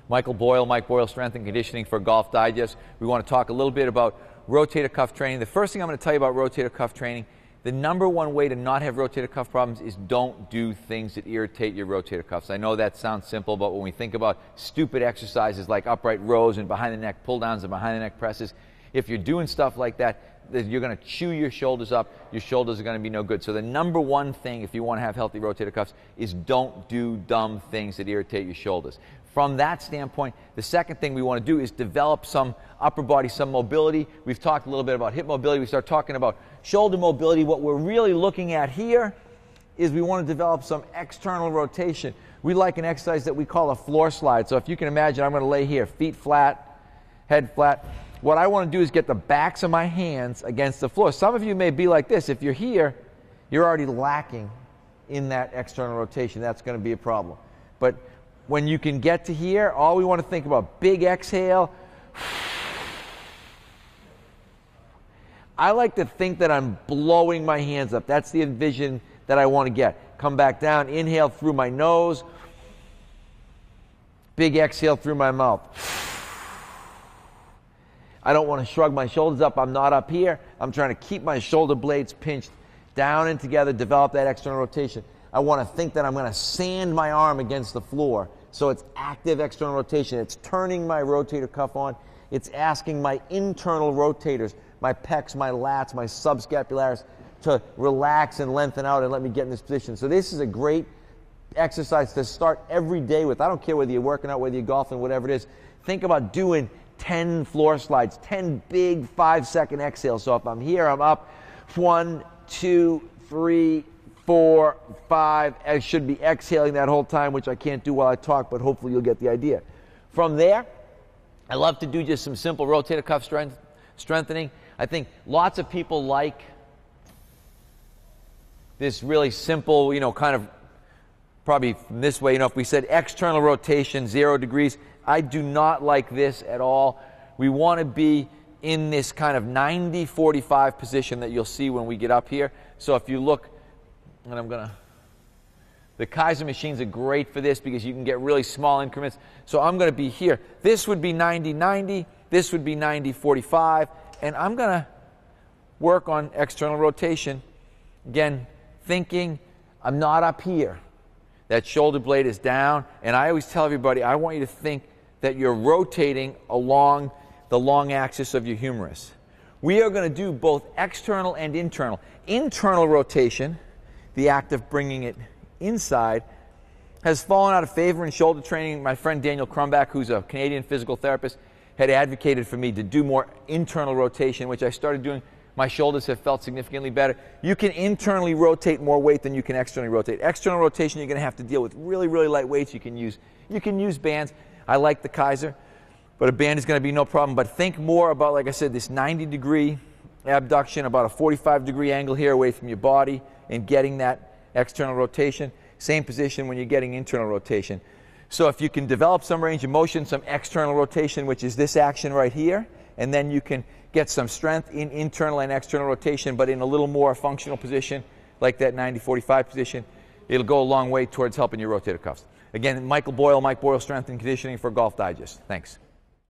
Michael Boyle, Mike Boyle, Strength and Conditioning for Golf Digest. We want to talk a little bit about rotator cuff training. The first thing I'm going to tell you about rotator cuff training, the number one way to not have rotator cuff problems is don't do things that irritate your rotator cuffs. I know that sounds simple, but when we think about stupid exercises like upright rows and behind the neck pull downs and behind the neck presses, if you're doing stuff like that, you're going to chew your shoulders up. Your shoulders are going to be no good. So the number one thing if you want to have healthy rotator cuffs is don't do dumb things that irritate your shoulders. From that standpoint, the second thing we want to do is develop some upper body, some mobility. We've talked a little bit about hip mobility. We start talking about shoulder mobility. What we're really looking at here is we want to develop some external rotation. We like an exercise that we call a floor slide. So if you can imagine, I'm going to lay here, feet flat, head flat. What I want to do is get the backs of my hands against the floor. Some of you may be like this. If you're here, you're already lacking in that external rotation. That's going to be a problem. But when you can get to here, all we want to think about, big exhale. I like to think that I'm blowing my hands up. That's the vision that I want to get. Come back down, inhale through my nose. Big exhale through my mouth. I don't want to shrug my shoulders up. I'm not up here. I'm trying to keep my shoulder blades pinched down and together, develop that external rotation. I want to think that I'm going to sand my arm against the floor. So it's active external rotation. It's turning my rotator cuff on. It's asking my internal rotators, my pecs, my lats, my subscapularis, to relax and lengthen out and let me get in this position. So this is a great exercise to start every day with. I don't care whether you're working out, whether you're golfing, whatever it is. Think about doing 10 floor slides, 10 big 5-second exhales. So if I'm here, I'm up 1, 2, 3, 4, 5. I should be exhaling that whole time, which I can't do while I talk, but hopefully you'll get the idea. From there, I love to do just some simple rotator cuff strengthening. I think lots of people like this really simple, kind of probably from this way, if we said external rotation, 0 degrees, I do not like this at all. We want to be in this kind of 90-45 position that you'll see when we get up here. So if you look, and the Kaiser machines are great for this because you can get really small increments. So I'm going to be here. This would be 90-90. This would be 90-45. And I'm going to work on external rotation. Again, thinking I'm not up here. That shoulder blade is down. And I always tell everybody, I want you to think that you're rotating along the long axis of your humerus. We are going to do both external and internal. Internal rotation, the act of bringing it inside, has fallen out of favor in shoulder training. My friend Daniel Crumbach, who's a Canadian physical therapist, had advocated for me to do more internal rotation, which I started doing. My shoulders have felt significantly better. You can internally rotate more weight than you can externally rotate. External rotation, you're going to have to deal with really, really light weights. You can use bands. I like the Kaiser, but a band is going to be no problem. But think more about, like I said, this 90-degree abduction, about a 45-degree angle here away from your body, and getting that external rotation. Same position when you're getting internal rotation. So if you can develop some range of motion, some external rotation, which is this action right here, and then you can get some strength in internal and external rotation, but in a little more functional position, like that 90-45 position, it'll go a long way towards helping your rotator cuffs. Again, Michael Boyle, Mike Boyle, Strength and Conditioning for Golf Digest. Thanks.